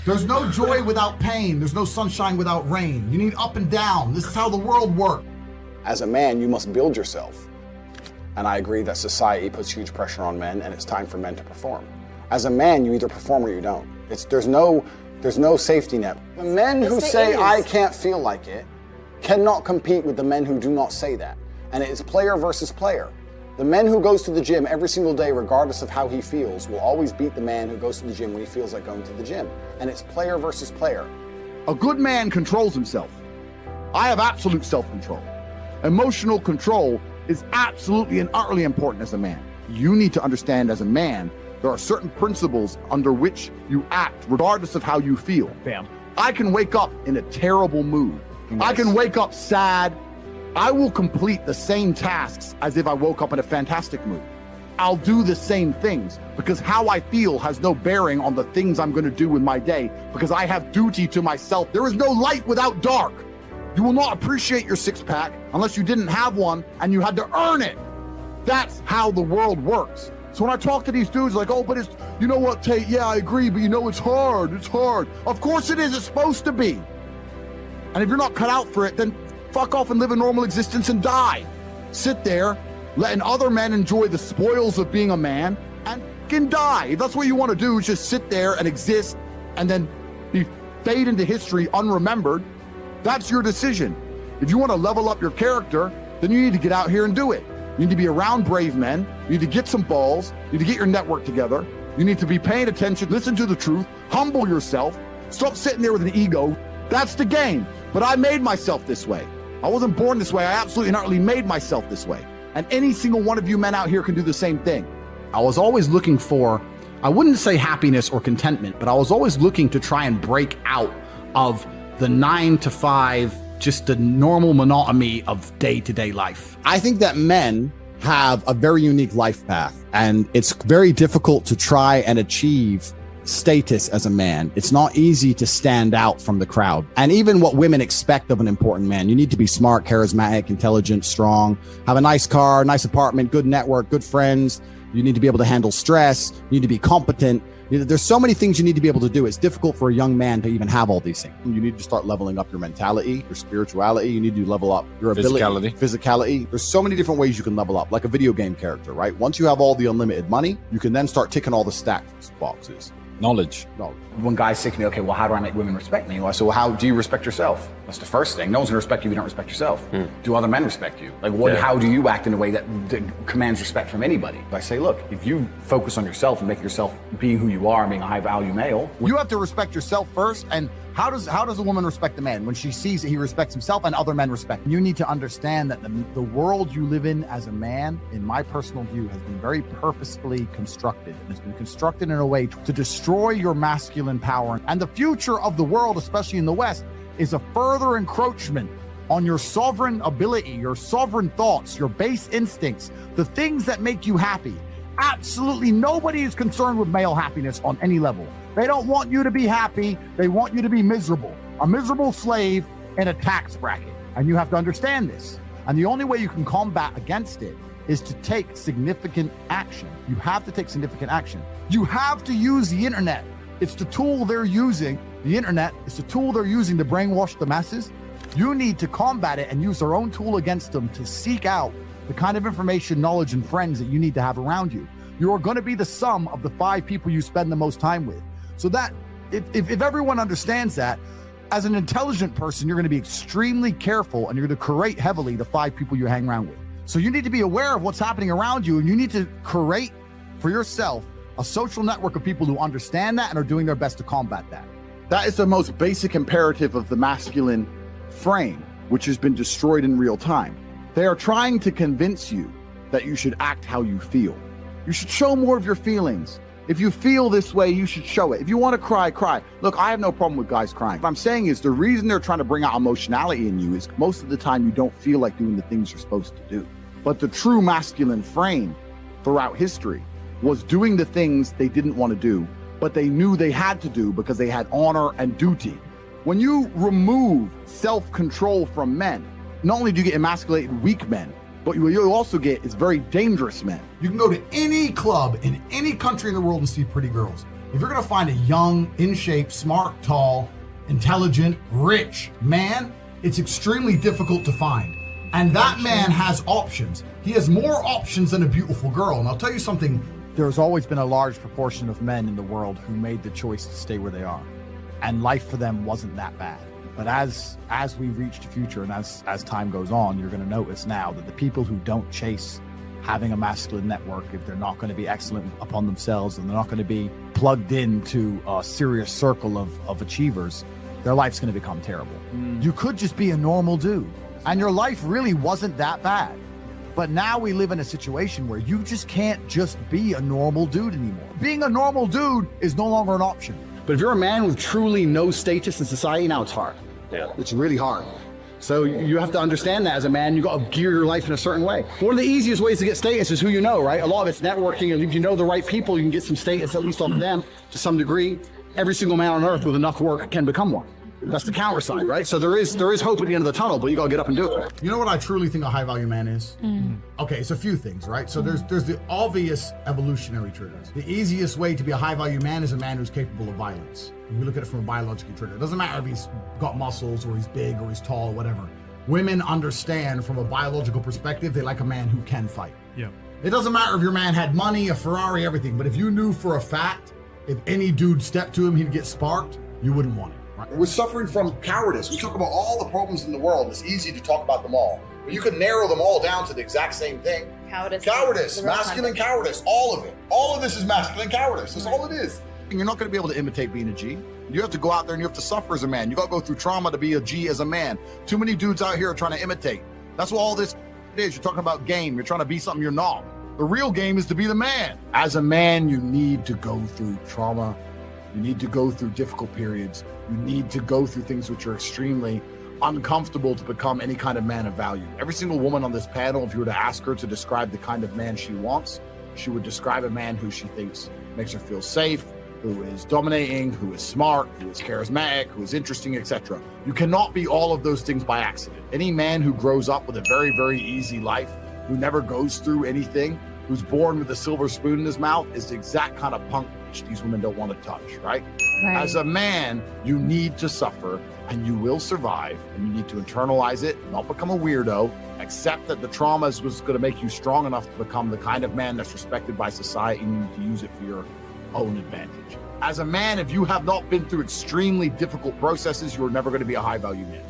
There's no joy without pain. There's no sunshine without rain. You need up and down. This is how the world works. As a man, you must build yourself. And I agree that society puts huge pressure on men, and it's time for men to perform. As a man, you either perform or you don't. There's no safety net. The men who say, I can't feel like it, cannot compete with the men who do not say that. And it is player versus player. The man who goes to the gym every single day, regardless of how he feels, will always beat the man who goes to the gym when he feels like going to the gym. And it's player versus player. A good man controls himself. I have absolute self-control. Emotional control is absolutely and utterly important as a man. You need to understand as a man, there are certain principles under which you act, regardless of how you feel. Bam. I can wake up in a terrible mood. Nice. I can wake up sad. I will complete the same tasks as if I woke up in a fantastic mood. I'll do the same things because how I feel has no bearing on the things I'm going to do in my day because I have duty to myself. There is no light without dark. You will not appreciate your six-pack unless you didn't have one and you had to earn it. That's how the world works. So when I talk to these dudes like, oh, but it's, you know what, Tate, yeah, I agree, but you know, it's hard. Of course it is, it's supposed to be. And if you're not cut out for it, then fuck off and live a normal existence and die. Sit there, letting other men enjoy the spoils of being a man and fucking die. If that's what you want to do, is just sit there and exist and then fade into history unremembered. That's your decision. If you want to level up your character, then you need to get out here and do it. You need to be around brave men. You need to get some balls. You need to get your network together. You need to be paying attention, listen to the truth, humble yourself, stop sitting there with an ego. That's the game. But I made myself this way. I wasn't born this way. I absolutely and utterly made myself this way. And any single one of you men out here can do the same thing. I was always looking for, I wouldn't say happiness or contentment, but I was always looking to try and break out of the 9 to 5, just the normal monotony of day-to-day life. I think that men have a very unique life path, and it's very difficult to try and achieve status as a man. It's not easy to stand out from the crowd. And even what women expect of an important man, you need to be smart, charismatic, intelligent, strong, have a nice car, nice apartment, good network, good friends. You need to be able to handle stress. You need to be competent. There's so many things you need to be able to do. It's difficult for a young man to even have all these things. You need to start leveling up your mentality, your spirituality. You need to level up your ability, physicality. There's so many different ways you can level up, like a video game character, right? Once you have all the unlimited money, you can then start ticking all the stats boxes. Knowledge. When guys say to me, okay, well, how do I make women respect me? Well, I say, well, how do you respect yourself? That's the first thing. No one's gonna respect you if you don't respect yourself. Do other men respect you? Like, how do you act in a way that commands respect from anybody? I say, look, if you focus on yourself and make yourself being who you are and being a high value male. You have to respect yourself first. And how does a woman respect a man? When she sees that he respects himself and other men respect him. You need to understand that the world you live in as a man, in my personal view, has been very purposefully constructed. And it's been constructed in a way to destroy your masculine power. And the future of the world, especially in the West, is a further encroachment on your sovereign ability, your sovereign thoughts, your base instincts, the things that make you happy. Absolutely nobody is concerned with male happiness on any level. They don't want you to be happy. They want you to be miserable, a miserable slave in a tax bracket. And you have to understand this. And the only way you can combat against it is to take significant action. You have to take significant action. You have to use the internet. It's the tool they're using. The internet is the tool they're using to brainwash the masses. You need to combat it and use their own tool against them to seek out the kind of information, knowledge, and friends that you need to have around you. You are going to be the sum of the 5 people you spend the most time with. So that if everyone understands that, as an intelligent person, you're going to be extremely careful and you're going to curate heavily the 5 people you hang around with. So you need to be aware of what's happening around you, and you need to curate for yourself a social network of people who understand that and are doing their best to combat that. That is the most basic imperative of the masculine frame, which has been destroyed in real time. They are trying to convince you that you should act how you feel. You should show more of your feelings. If you feel this way, you should show it. If you want to cry, cry. Look, I have no problem with guys crying. What I'm saying is the reason they're trying to bring out emotionality in you is most of the time you don't feel like doing the things you're supposed to do. But the true masculine frame throughout history was doing the things they didn't want to do, but they knew they had to do because they had honor and duty. When you remove self-control from men, not only do you get emasculated weak men, but what you also get is very dangerous men. You can go to any club in any country in the world and see pretty girls. If you're going to find a young, in shape, smart, tall, intelligent, rich man, it's extremely difficult to find. And that man has options. He has more options than a beautiful girl. And I'll tell you something. There's always been a large proportion of men in the world who made the choice to stay where they are. And life for them wasn't that bad. But as we reach the future and as time goes on, you're going to notice now that the people who don't chase having a masculine network, if they're not going to be excellent upon themselves and they're not going to be plugged into a serious circle of achievers, their life's going to become terrible. You could just be a normal dude and your life really wasn't that bad. But now we live in a situation where you just can't just be a normal dude anymore. Being a normal dude is no longer an option. But if you're a man with truly no status in society, now it's hard. Yeah. It's really hard. So you have to understand that as a man, you got to gear your life in a certain way. One of the easiest ways to get status is who you know, right? A lot of it's networking, and if you know the right people, you can get some status, at least off of them, to some degree. Every single man on earth with enough work can become one. That's the counter side, right? So there is hope at the end of the tunnel, but you got to get up and do it. You know what I truly think a high value man is? Okay, it's a few things, right? So there's the obvious evolutionary triggers. The easiest way to be a high value man is a man who's capable of violence. We look at it from a biological trigger. It doesn't matter if he's got muscles or he's big or he's tall or whatever. Women understand from a biological perspective, they like a man who can fight. Yeah. It doesn't matter if your man had money, a Ferrari, everything, but if you knew for a fact, if any dude stepped to him, he'd get sparked, you wouldn't want him. Right? We're suffering from cowardice. We talk about all the problems in the world. It's easy to talk about them all, but you can narrow them all down to the exact same thing. Cowardice, masculine cowardice, all of it. All of this is masculine cowardice. That's all it is. You're not going to be able to imitate being a G. You have to go out there and you have to suffer as a man. You got to go through trauma to be a G as a man. Too many dudes out here are trying to imitate. That's what all this is. You're talking about game. You're trying to be something you're not. The real game is to be the man. As a man, you need to go through trauma. You need to go through difficult periods. You need to go through things which are extremely uncomfortable to become any kind of man of value. Every single woman on this panel, if you were to ask her to describe the kind of man she wants, she would describe a man who she thinks makes her feel safe, who is dominating, who is smart, who is charismatic, who is interesting, etc. You cannot be all of those things by accident. Any man who grows up with a very, very easy life, who never goes through anything, who's born with a silver spoon in his mouth is the exact kind of punk which these women don't want to touch, right? As a man, you need to suffer and you will survive, and you need to internalize it, not become a weirdo, accept that the trauma was going to make you strong enough to become the kind of man that's respected by society, and you need to use it for your own advantage. As a man, if you have not been through extremely difficult processes, you're never going to be a high value man.